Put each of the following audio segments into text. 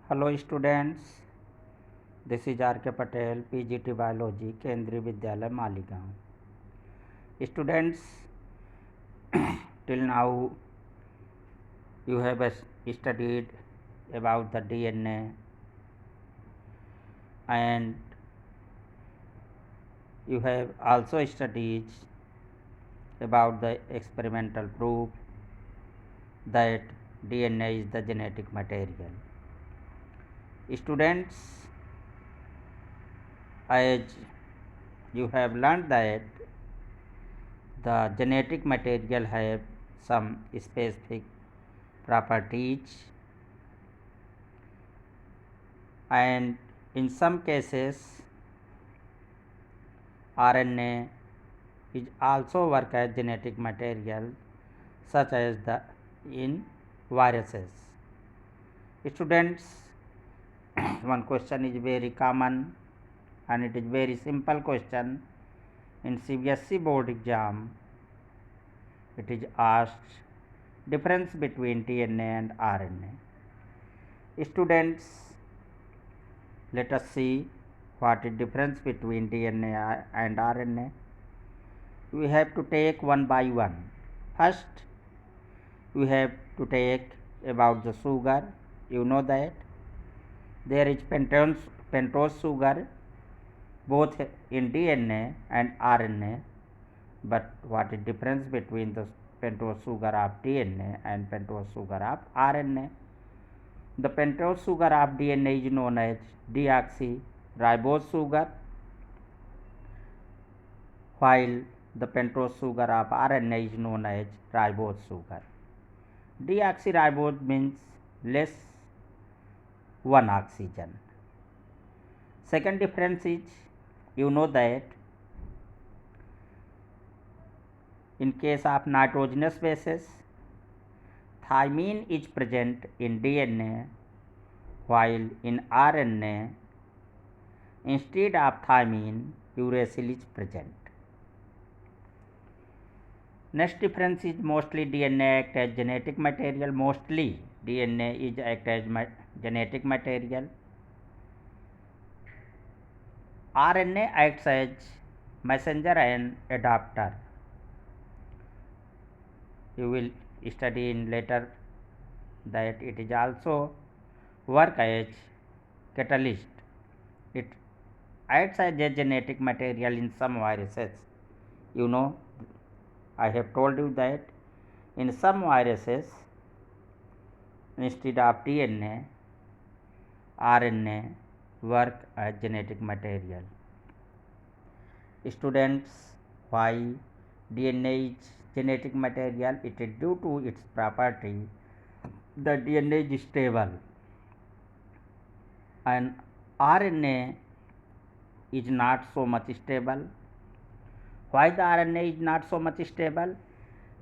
Hello students, this is R. K. Patel, PGT Biology, Kendriya Vidyalaya, Maligaon. Students, till now you have studied about the DNA and you have also studied about the experimental proof that DNA is the genetic material. Students, as you have learned that the genetic material have some specific properties, and in some cases RNA is also work as genetic material, such as the in viruses. Students, one question is very common and it is very simple question in CBSE board exam. It is asked difference between DNA and RNA. Students, let us see what is difference between DNA and RNA. We have to take one by one. First, we have to take about the sugar. You know that there is pentose sugar both in DNA and RNA, but what is difference between the pentose sugar of DNA and pentose sugar of RNA? The pentose sugar of DNA is known as deoxyribose sugar, while the pentose sugar of RNA is known as ribose sugar. Deoxyribose means less one oxygen. Second difference is, you know that in case of nitrogenous bases, thymine is present in DNA, while in RNA, instead of thymine, uracil is present. Next difference is mostly DNA act as genetic material. Mostly DNA is act as genetic material. RNA acts as messenger and adapter. You will study in later that it is also work as catalyst. It acts as a genetic material in some viruses. You know, I have told you that in some viruses, instead of DNA, RNA work as genetic material. Students, why DNA is genetic material? It is due to its property. The DNA is stable and RNA is not so much stable. Why the RNA is not so much stable?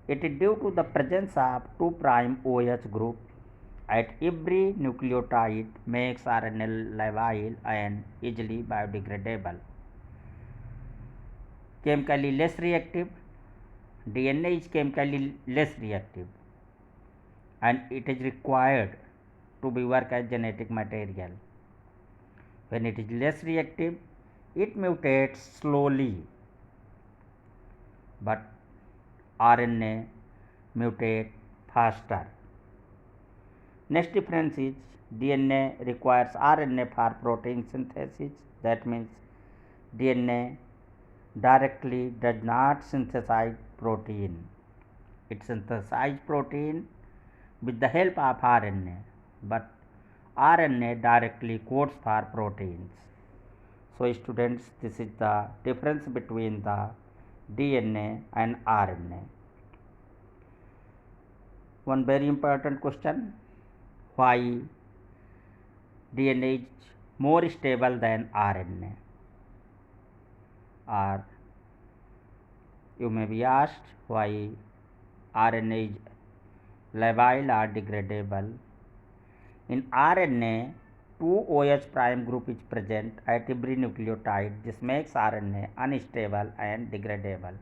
It is due to the presence of 2' OH group at every nucleotide makes RNA labile and easily biodegradable. Chemically less reactive, DNA is chemically less reactive and it is required to be work as genetic material. When it is less reactive, it mutates slowly, but RNA mutate faster. Next difference is DNA requires RNA for protein synthesis. That means DNA directly does not synthesize protein. It synthesizes protein with the help of RNA, but RNA directly codes for proteins. So students, this is the difference between the DNA and RNA. One very important question, why DNA is more stable than RNA? Or you may be asked why RNA is labile or degradable. In RNA, 2 OH prime group is present at every nucleotide. This makes RNA unstable and degradable.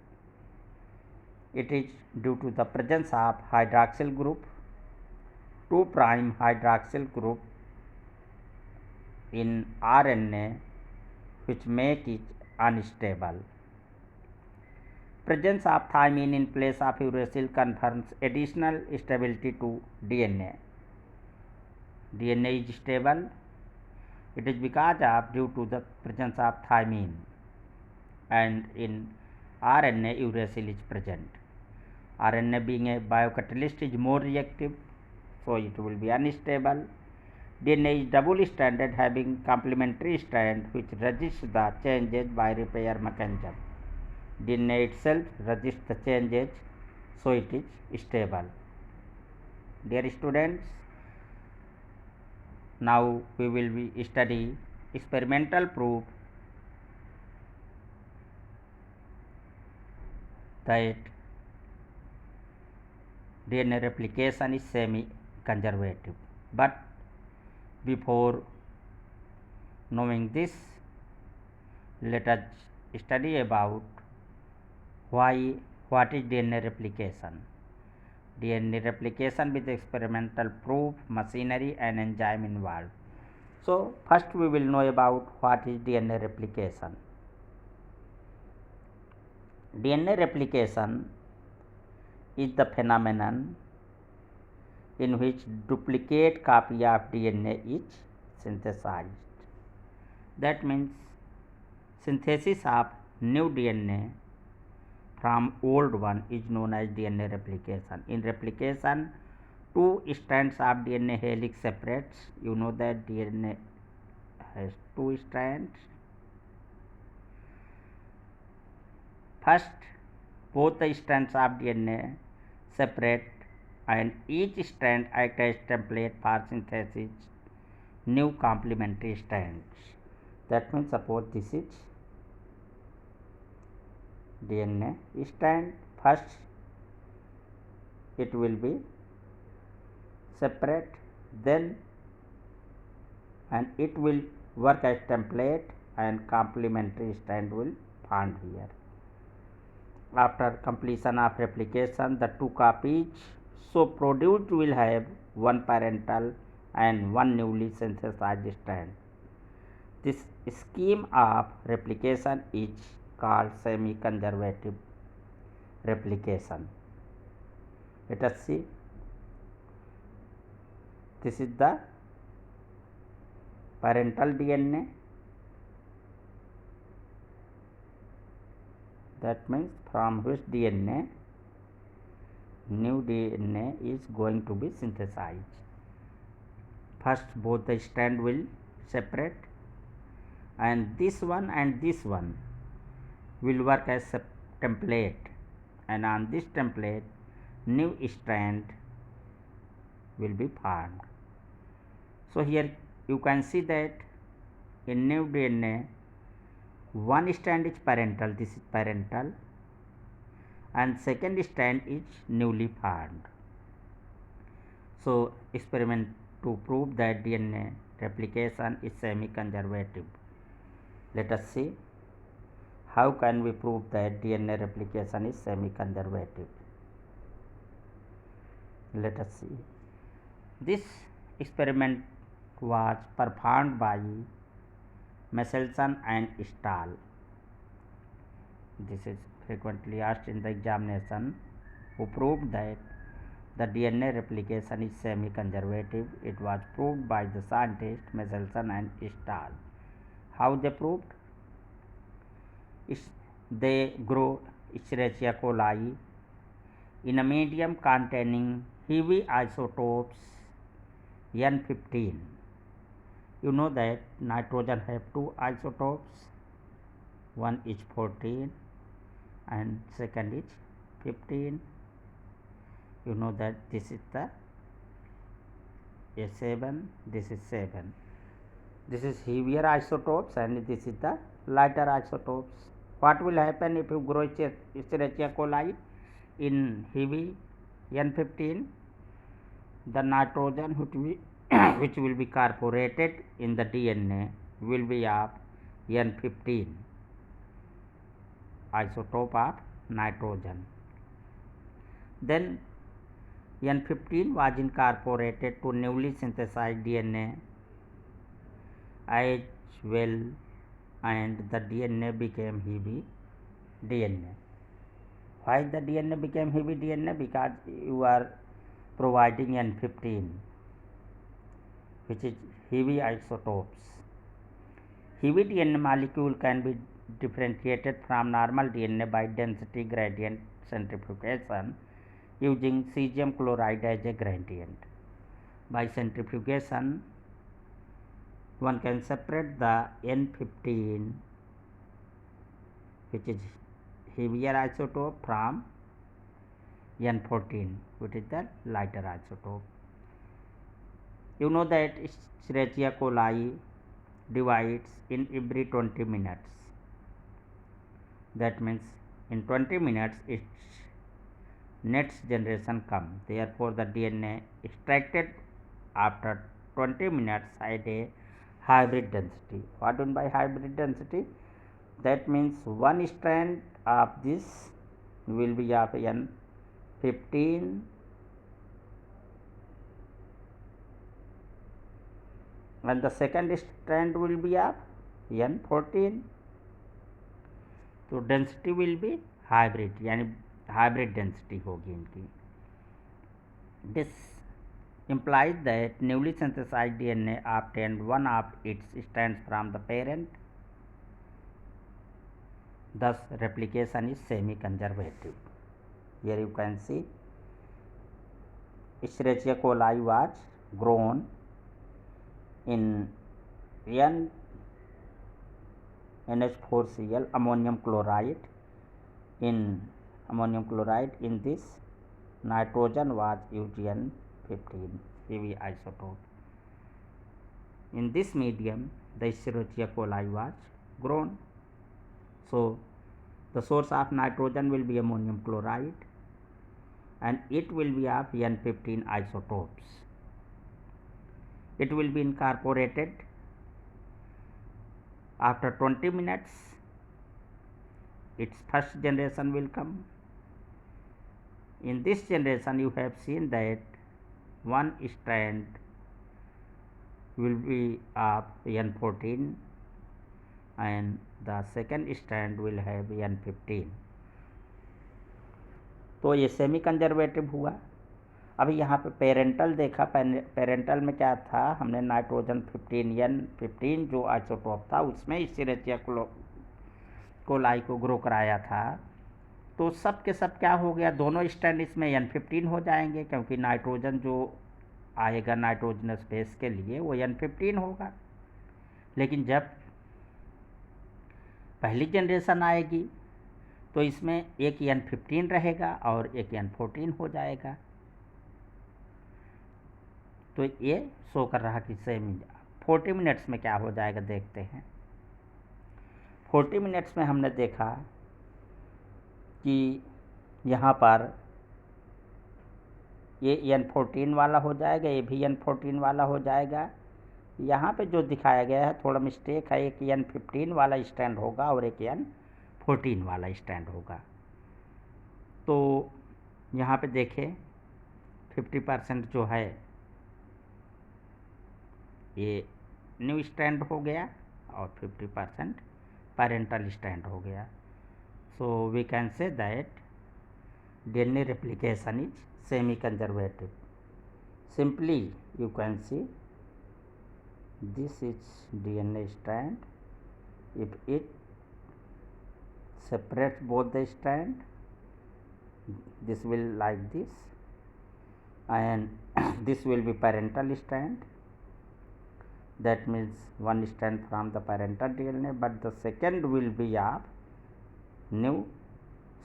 It is due to the presence of hydroxyl group, 2' hydroxyl group in RNA which make it unstable. Presence of thymine in place of uracil confers additional stability to DNA. DNA is stable. It is because of due to the presence of thymine, and in RNA uracil is present. RNA being a biocatalyst is more reactive, so it will be unstable. DNA is double stranded, having complementary strand which resists the changes by repair mechanism. DNA itself resists the changes, so it is stable. Dear students, now we will be study experimental proof that DNA replication is semi-conservative. But before knowing this, let us study about what is DNA replication. DNA replication with experimental proof, machinery and enzyme involved. So first we will know about what is DNA replication. DNA replication is the phenomenon in which duplicate copy of DNA is synthesized. That means synthesis of new DNA from old one is known as DNA replication. In replication, two strands of DNA helix separates. You know that DNA has two strands. First, both the strands of DNA separate and each strand acts as template for synthesis new complementary strands. That means suppose this is DNA strand. First it will be separate, then and it will work as template and complementary strand will form here. After completion of replication, the two copies so produced will have one parental and one newly synthesized strand. This scheme of replication is called semi-conservative replication. Let us see. This is the parental DNA. That means from which DNA new DNA is going to be synthesized. First both the strand will separate, and this one will work as a template, and on this template new strand will be formed. So here you can see that in new DNA one strand is parental, this is parental, and second strand is newly formed. So experiment to prove that DNA replication is semi-conservative. Let us see how can we prove that DNA replication is semi-conservative. Let us see. This experiment was performed by Michelson and Stahl. This is frequently asked in the examination. Who proved that the DNA replication is semi-conservative? It was proved by the scientists Michelson and Stahl. How they proved? They grow Escherichia coli in a medium containing heavy isotopes N15. You know that nitrogen have two isotopes, one is 14 and second is 15. You know that this is the A7, this is 7. This is heavier isotopes and this is the lighter isotopes. What will happen if you grow Escherichia coli in heavy N15? The nitrogen which will be incorporated in the DNA will be of N15 isotope of nitrogen. Then N15 was incorporated to newly synthesized DNA as well, and the DNA became heavy DNA. Why the DNA became heavy DNA? Because you are providing N15, which is heavy isotopes. Heavy DNA molecule can be differentiated from normal DNA by density gradient centrifugation using cesium chloride as a gradient. By centrifugation, one can separate the N15, which is heavier isotope, from N14, which is the lighter isotope. You know that Escherichia coli divides in every 20 minutes. That means in 20 minutes its next generation comes. Therefore, the DNA extracted after 20 minutes had a hybrid density. What do you mean by hybrid density? That means one strand of this will be of N15 and the second strand will be of N14. तो density will be hybrid, यानी hybrid density होगी इनकी. This implies that newly synthesized DNA obtained one of its strands from the parent. Thus, replication is semi-conservative. Here you can see Escherichia coli was grown in NH4Cl ammonium chloride. In ammonium chloride, in this nitrogen was used N15 heavy isotope. In this medium, the Escherichia coli was grown. So, the source of nitrogen will be ammonium chloride and it will be of N15 isotopes. It will be incorporated after 20 minutes. Its first generation will come. In this generation, you have seen that one strand will be of N14 and the second strand will have N15. तो ये semi conservative हुआ. अभी यहाँ पे parental देखा. Parental में क्या था, हमने नाइट्रोजन 15 N15 जो आइसोटोप था उसमें Escherichia coli को ग्रो कराया था. तो सब के सब क्या हो गया, दोनों स्टैंड इसमें N15 हो जाएंगे क्योंकि नाइट्रोजन जो आएगा नाइट्रोजनस बेस के लिए वो N15 होगा. लेकिन जब पहली जनरेशन आएगी तो इसमें एक N15 रहेगा और एक N14 हो जाएगा. तो ये शो कर रहा कि सेमी 40 मिनट्स में क्या हो जाएगा देखते हैं. 40 मिनट्स में हमने देखा कि यहाँ पर ये N14 वाला हो जाएगा, ये भी N14 वाला हो जाएगा. यहाँ पे जो दिखाया गया है थोड़ा मिस्टेक है, एक N15 वाला स्टैंड होगा और एक N14 वाला स्टैंड होगा. तो यहाँ पे देखें 50% जो है ये न्यू स्टैंड हो गया और 50% पेरेंटल स्टैंड हो गया. So we can say that DNA replication is semi-conservative. Simply you can see this is DNA strand. If it separates both the strand, this will like this, and this will be parental strand. That means one strand from the parental DNA, but the second will be of new,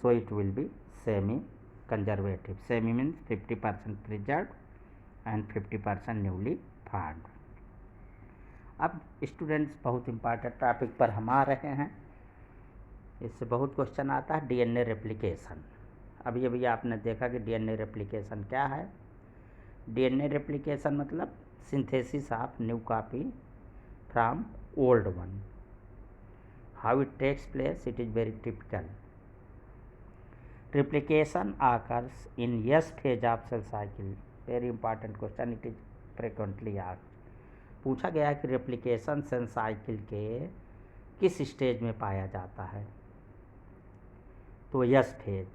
so it will be semi conservative. Semi means 50% preserved and 50% newly found. अब students बहुत important topic पर हम आ रहे हैं. इससे बहुत question आता है डीएनए रेप्लिकेशन. अभी अभी आपने देखा कि डीएनए रेप्लिकेशन क्या है. डीएनए रेप्लिकेशन मतलब synthesis of new copy from old one. How it takes place, it is very typical. Replication occurs in S phase of cell cycle. Very important question, it is frequently asked. पूछा गया कि replication cell cycle के किस stage में पाया जाता है। तो यस फेज,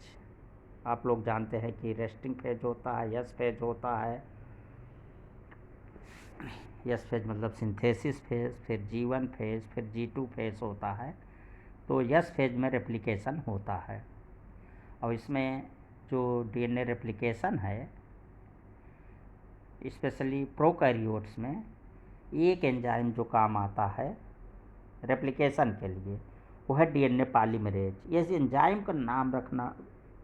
आप लोग जानते हैं कि रेस्टिंग फेज होता है, यस फेज होता है। यस फेज मतलब सिंथेसिस फेज, फिर G1 फेज, फिर G2 फेज होता है। तो यस फेज में रेप्लिकेशन होता है। और इसमें जो DNA रेप्लिकेशन है, स्पेशली प्रोकैरियोट्स में एक एंजाइम जो काम आता है रेप्लिकेशन के लिए, वो है DNA पॉलीमरेज। इस एंजाइम का नाम रखना,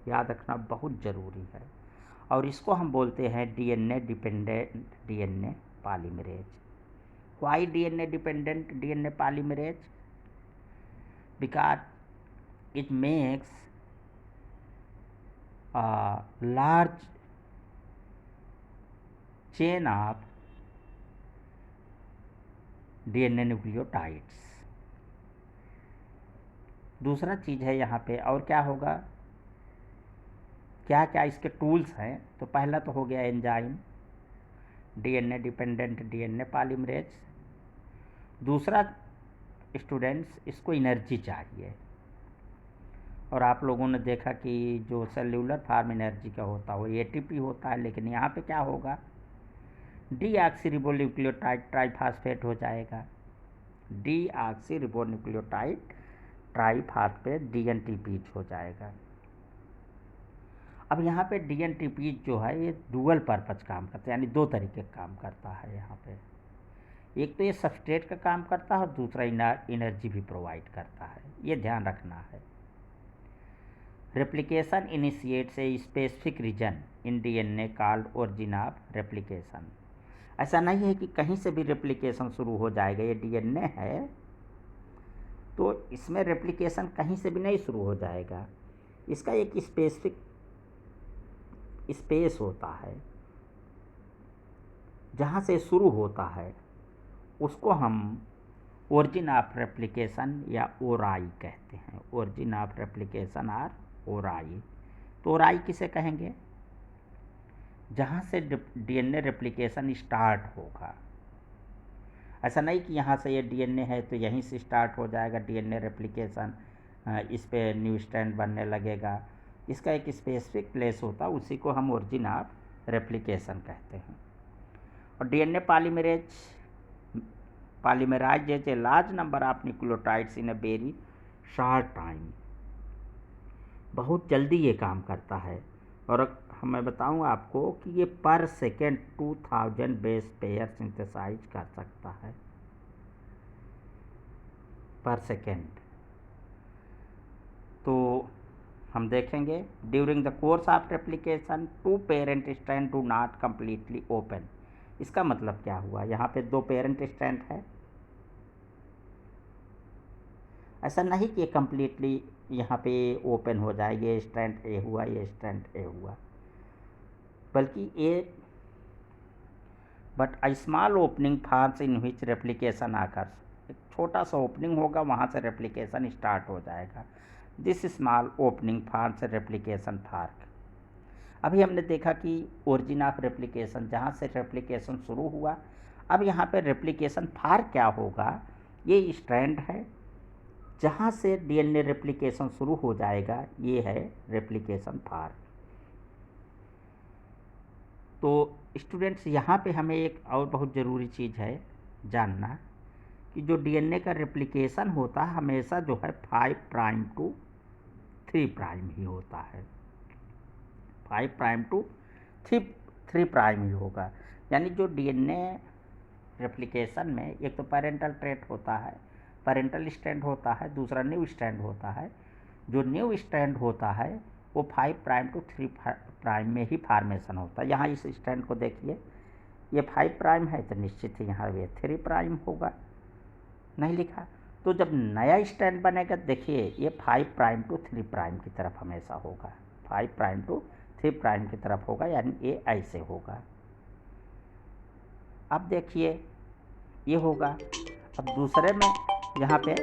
याद रखना बहुत ज़रूरी है। और इसको हम बोलते हैं DNA dependent DNA polymerase. Why DNA dependent DNA polymerase? Because it makes large chain of DNA nucleotides. दूसरा चीज़ है यहाँ पे, और क्या होगा, क्या क्या इसके टूल्स हैं। तो पहला तो हो गया enzyme DNA dependent DNA polymerase. दूसरा स्टूडेंट्स, इसको एनर्जी चाहिए। और आप लोगों ने देखा कि जो सेल्यूलर फार्म एनर्जी का होता है वो ATP होता है, लेकिन यहाँ पे क्या होगा, डीऑक्सीरिबोन्यूक्लियोटाइड ट्राइफॉस्फेट हो जाएगा। डीऑक्सीरिबोन्यूक्लियोटाइड ट्राइफॉस्फेट DNTP हो जाएगा। अब यहाँ पे DNTP जो है ये डुअल पर्पज काम करता है, यानी दो तरीके का काम करता है यहाँ पे। एक तो ये सबस्ट्रेट का काम करता है और दूसरा एनर्जी भी प्रोवाइड करता है, ये ध्यान रखना है। Replication initiates a specific region in DNA called origin of replication. ऐसा नहीं है कि कहीं से भी रेप्लिकेशन शुरू हो जाएगा। ये DNA है तो इसमें रेप्लिकेशन कहीं से भी नहीं शुरू हो जाएगा। इसका एक स्पेसिफिक स्पेस होता है जहाँ से शुरू होता है, उसको हम ओरिजिन ऑफ रेप्लिकेशन या ओराई कहते हैं। ओरिजिन ऑफ रेप्लिकेशन और ओराई। तो ओराई किसे कहेंगे? जहाँ से DNA रेप्लिकेशन स्टार्ट होगा। ऐसा नहीं कि यहाँ से ये DNA है तो यहीं से स्टार्ट हो जाएगा DNA रेप्लिकेशन, इस पे न्यू स्ट्रैंड बनने लगेगा। इसका एक स्पेसिफिक प्लेस होता है, उसी को हम ओरिजिन ऑफ रेप्लिकेशन कहते हैं। और DNA polymerise a large number of nucleotides in a very short time. बहुत जल्दी ये काम करता है। और मैं बताऊँ आपको कि ये पर सेकेंड 2000 बेस पेयर सिंथेसाइज कर सकता है पर सेकेंड। तो हम देखेंगे during the course of replication two parent strand do not completely open. इसका मतलब क्या हुआ, यहाँ पे दो पेरेंट स्ट्रैंड है, ऐसा नहीं कि कम्प्लीटली यहाँ पे ओपन हो जाए, ये स्ट्रैंड ए हुआ, ये स्ट्रैंड ए हुआ, बल्कि a but a small opening forms in which replication occurs. एक छोटा सा ओपनिंग होगा, वहाँ से रेप्लिकेशन स्टार्ट हो जाएगा। This small opening forms replication फार्क। अभी हमने देखा कि ओरिजिन ऑफ रेप्लिकेशन जहाँ से रेप्लिकेशन शुरू हुआ, अब यहाँ पे रेप्लिकेशन फार्क क्या होगा, ये स्ट्रैंड है जहाँ से DNA रेप्लिकेशन शुरू हो जाएगा, ये है रेप्लिकेशन फार्क। तो स्टूडेंट्स यहाँ पे हमें एक और बहुत ज़रूरी चीज़ है जानना कि जो DNA का रेप्लिकेशन होता है हमेशा जो है 5 प्राइम टू 3 प्राइम ही होता है। 5 प्राइम टू 3 प्राइम ही होगा। यानी जो DNA रेप्लिकेशन में एक तो पेरेंटल ट्रेट होता है, पेरेंटल स्ट्रैंड होता है, दूसरा न्यू स्ट्रैंड होता है। जो न्यू स्ट्रैंड होता है वो 5 प्राइम टू 3 प्राइम में ही फॉर्मेशन होता है। यहाँ इस स्ट्रैंड को देखिए, ये 5 प्राइम है तो निश्चित ही यहाँ ये 3 प्राइम होगा, नहीं लिखा। तो जब नया स्ट्रैंड बनेगा देखिए ये 5 प्राइम टू 3 प्राइम की तरफ हमेशा होगा, 5 प्राइम टू 3 प्राइम की तरफ होगा, यानी ये ऐसे होगा। अब देखिए ये होगा। अब दूसरे में यहाँ पे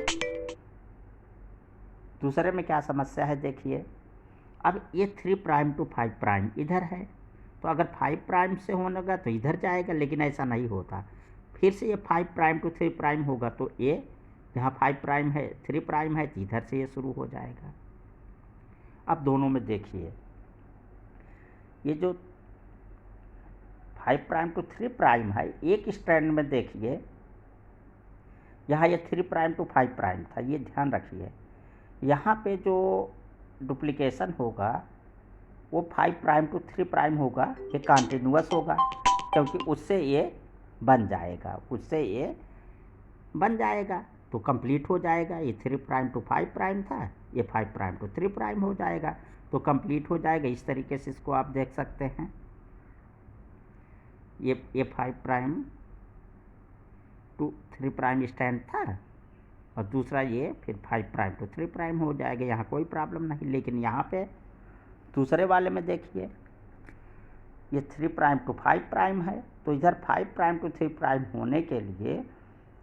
दूसरे में क्या समस्या है देखिए, अब ये 3 प्राइम टू 5 प्राइम इधर है, तो अगर 5 प्राइम से होगा तो इधर जाएगा, लेकिन ऐसा नहीं होता। फिर से ये 5 प्राइम टू 3 प्राइम होगा, तो ये जहाँ 5 प्राइम है 3 प्राइम है, तो इधर से ये शुरू हो जाएगा। अब दोनों में देखिए, ये जो 5 प्राइम टू 3 प्राइम है, एक स्ट्रैंड में देखिए यहाँ ये 3 प्राइम टू 5 प्राइम था, ये ध्यान रखिए। यहाँ पे जो डुप्लीकेशन होगा वो 5 प्राइम टू 3 प्राइम होगा, ये कॉन्टिन्यूअस होगा, क्योंकि उससे ये बन जाएगा, उससे ये बन जाएगा तो कंप्लीट हो जाएगा। ये 3 प्राइम टू 5 प्राइम था, ये 5 प्राइम टू 3 प्राइम हो जाएगा, तो कंप्लीट हो जाएगा। इस तरीके से इसको आप देख सकते हैं। ये 5 प्राइम टू 3 प्राइम स्टैंड था, और दूसरा ये फिर 5 प्राइम टू 3 प्राइम हो जाएगा, यहाँ कोई प्रॉब्लम नहीं। लेकिन यहाँ पे दूसरे वाले में देखिए, ये 3 प्राइम टू 5 प्राइम है, तो इधर 5 प्राइम टू 3 प्राइम होने के लिए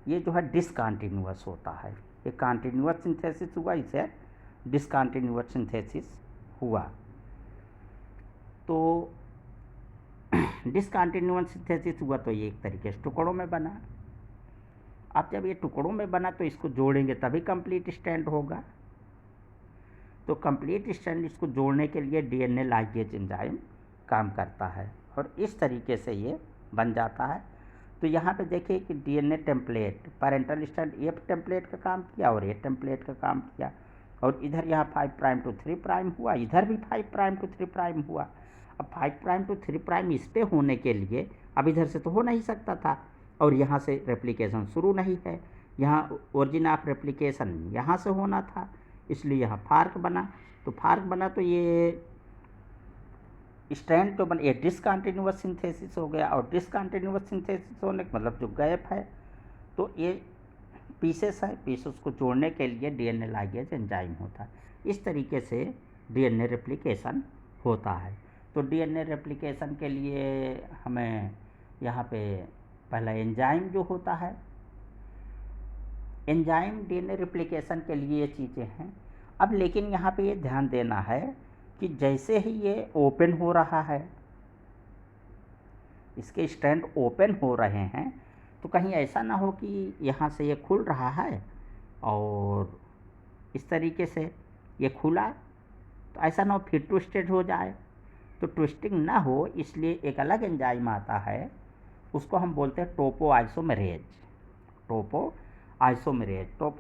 ये जो है डिसकंटिन्यूअस होता है। ये कॉन्टिन्यूअस सिंथेसिस हुआ, इसे डिसकंटिन्यूअस सिंथेसिस हुआ। तो डिसकंटिन्यूअस सिंथेसिस हुआ तो ये एक तरीके से टुकड़ों में बना। अब जब ये टुकड़ों में बना तो इसको जोड़ेंगे तभी कंप्लीट स्टैंड होगा। तो कंप्लीट स्टैंड इसको जोड़ने के लिए डीएनए लाइगेज एंजाइम काम करता है, और इस तरीके से ये बन जाता है। तो यहाँ पे देखिए कि डीएनए टेम्पलेट, पैरेंटल स्टैंड ये टेम्पलेट का काम किया और ये टेम्पलेट का काम किया, और इधर यहाँ 5 प्राइम टू 3 प्राइम हुआ, इधर भी 5 प्राइम टू 3 प्राइम हुआ। अब 5 प्राइम टू 3 प्राइम इस पे होने के लिए अब इधर से तो हो नहीं सकता था, और यहाँ से रेप्लिकेशन शुरू नहीं है, यहाँ ओरिजिन ऑफ रेप्लिकेशन यहाँ से होना था, इसलिए यहाँ फार्क बना। तो फार्क बना तो ये स्ट्रैंड तो बन, ये डिसकंटिन्यूअस सिंथेसिस हो गया, और डिसकंटिन्यूअस सिंथेसिस होने का मतलब जो गैप है, तो ये पीसेस है, पीसेस को जोड़ने के लिए डीएनए लाइगेज एंजाइम होता है। इस तरीके से डीएनए रेप्लिकेशन होता है। तो डीएनए रेप्लिकेशन के लिए हमें यहाँ पे पहला एंजाइम जो होता है, एंजाइम डीएनए रेप्लिकेशन के लिए ये चीज़ें हैं। अब लेकिन यहाँ पे ये ध्यान देना है कि जैसे ही ये ओपन हो रहा है, इसके स्ट्रैंड ओपन हो रहे हैं, तो कहीं ऐसा ना हो कि यहाँ से ये खुल रहा है और इस तरीके से ये खुला, तो ऐसा ना हो फिर ट्विस्टेड हो जाए। तो ट्विस्टिंग ना हो इसलिए एक अलग एंजाइम आता है, उसको हम बोलते हैं टोपो आइसोमेरेज। टोपो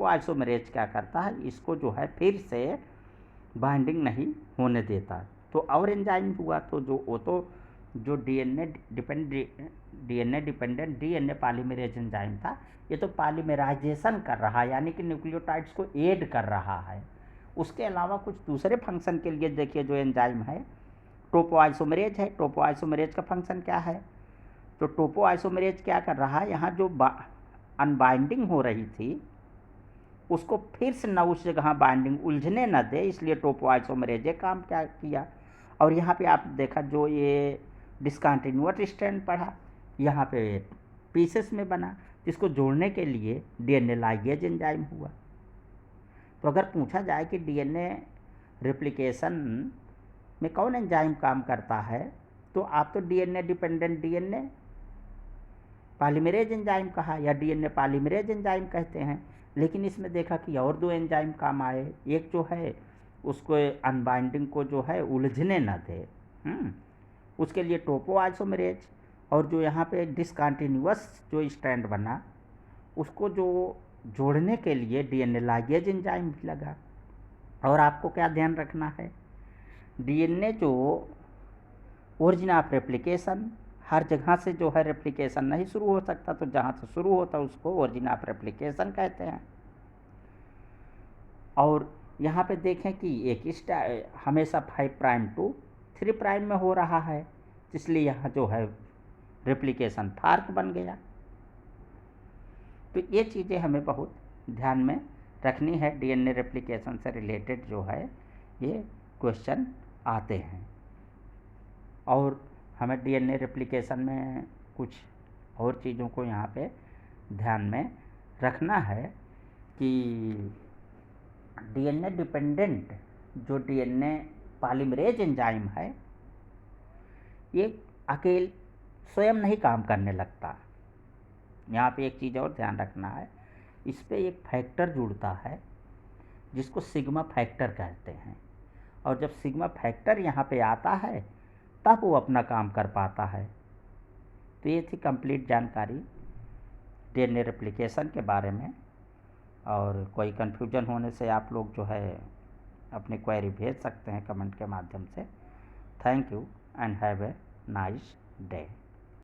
आइसोमेरेज क्या करता है, इसको जो है फिर से बाइंडिंग नहीं होने देता। तो और एंजाइम हुआ, तो जो DNA dependent DNA polymerase enzyme था, ये तो पॉलीमराइजेशन कर रहा है, यानी कि न्यूक्लियोटाइड्स को ऐड कर रहा है। उसके अलावा कुछ दूसरे फंक्शन के लिए देखिए जो एंजाइम है टोपो आइसोमेरेज है। टोपो आइसोमेरेज का फंक्शन क्या है, तो टोपो आइसोमेरेज क्या कर रहा है, यहाँ जो अनबाइंडिंग हो रही थी उसको फिर से ना उस जगह बाइंडिंग उलझने न दे, इसलिए टोपो आइसोमेरेज काम क्या किया। और यहाँ पे आप देखा जो ये डिसकंटिन्यूअस स्ट्रैंड पढ़ा, यहाँ पे पीसेस में बना, जिसको जोड़ने के लिए डीएनए लाइगेज एंजाइम हुआ। तो अगर पूछा जाए कि डीएनए रेप्लिकेशन में कौन एंजाइम काम करता है, तो आप तो DNA dependent DNA polymerase enzyme कहा या डीएनए पॉलीमरेज एंजाइम कहते हैं, लेकिन इसमें देखा कि और दो एंजाइम काम आए। एक जो है उसको अनबाइंडिंग को जो है उलझने न दे, उसके लिए टोपो आइसोमेरेज, और जो यहाँ पे डिसकंटिन्यूअस जो स्ट्रैंड बना उसको जो जोड़ने के लिए डीएनए लाइगेज एंजाइम भी लगा। और आपको क्या ध्यान रखना है, डीएनए जो ओरिजिन ऑफ रेप्लिकेशन, हर जगह से जो है रेप्लिकेशन नहीं शुरू हो सकता, तो जहाँ से शुरू होता है उसको ओरिजिन ऑफ रेप्लिकेशन कहते हैं। और यहाँ पे देखें कि एक हमेशा 5 प्राइम टू 3 प्राइम में हो रहा है, इसलिए यहाँ जो है रेप्लिकेशन फार्क बन गया। तो ये चीज़ें हमें बहुत ध्यान में रखनी है, डीएनए रेप्लिकेशन से रिलेटेड जो है ये क्वेश्चन आते हैं। और हमें डीएनए रेप्लिकेशन में कुछ और चीज़ों को यहाँ पे ध्यान में रखना है कि डीएनए डिपेंडेंट जो डीएनए पॉलीमरेज एंजाइम है, ये अकेले स्वयं नहीं काम करने लगता, यहाँ पे एक चीज़ और ध्यान रखना है, इस पे एक फैक्टर जुड़ता है जिसको सिग्मा फैक्टर कहते हैं, और जब सिग्मा फैक्टर यहाँ पे आता है तब वो अपना काम कर पाता है। तो ये थी कंप्लीट जानकारी डीएनए रेप्लिकेशन के बारे में, और कोई कन्फ्यूजन होने से आप लोग जो है अपनी क्वेरी भेज सकते हैं कमेंट के माध्यम से। Thank you and have a nice day.